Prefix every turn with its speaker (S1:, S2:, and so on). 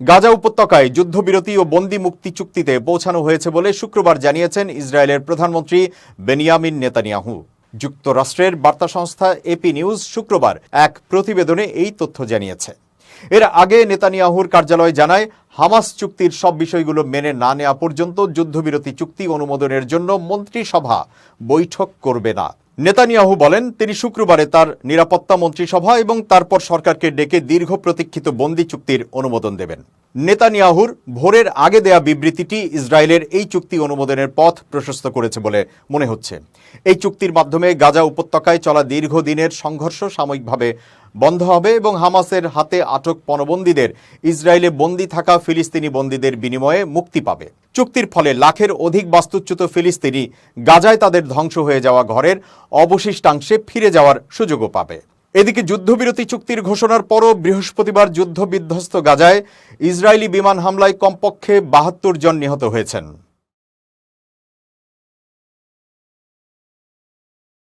S1: গাজা উপত্যকায় যুদ্ধবিরতি ও বন্দি মুক্তি চুক্তিতে পৌঁছানো হয়েছে বলে শুক্রবার জানিয়েছেন ইসরায়েলের প্রধানমন্ত্রী বেনিয়ামিন নেতানিয়াহু। যুক্তরাষ্ট্রের বার্তা সংস্থা এপি নিউজ শুক্রবার এক প্রতিবেদনে এই তথ্য জানিয়েছে। এর আগে নেতানিয়াহুর কার্যালয় জানায়, হামাস চুক্তির সব বিষয়গুলো মেনে না নেওয়া পর্যন্ত যুদ্ধবিরতি চুক্তি অনুমোদনের জন্য মন্ত্রিসভা বৈঠক করবে না। নেতানিয়াহু বলেন, তিনি শুক্রবারে তার নিরাপত্তা মন্ত্রিসভা এবং তারপর সরকারকে ডেকে দীর্ঘ প্রতীক্ষিত বন্দি চুক্তির অনুমোদন দেবেন। নেতানিয়াহুর ভোরের আগে দেয়া বিবৃতিটি ইসরায়েলের এই চুক্তি অনুমোদনের পথ প্রশস্ত করেছে বলে মনে হচ্ছে। এই চুক্তির মাধ্যমে গাজা উপত্যকায় চলা দীর্ঘদিনের সংঘর্ষ সাময়িকভাবে বন্ধ হবে এবং হামাসের হাতে আটক পণবন্দীদের ইসরায়েলে বন্দী থাকা ফিলিস্তিনি বন্দীদের বিনিময়ে মুক্তি পাবে। চুক্তির ফলে লাখের অধিক বাস্তুচ্যুত ফিলিস্তিনি গাজায় তাদের ধ্বংস হয়ে যাওয়া ঘরের অবশিষ্টাংশে ফিরে যাওয়ার সুযোগও পাবে। এদিকে যুদ্ধবিরতি চুক্তির ঘোষণার পরও বৃহস্পতিবার যুদ্ধবিধ্বস্ত গাজায় ইসরায়েলি বিমান হামলায় কমপক্ষে ৭২ জন নিহত হয়েছেন।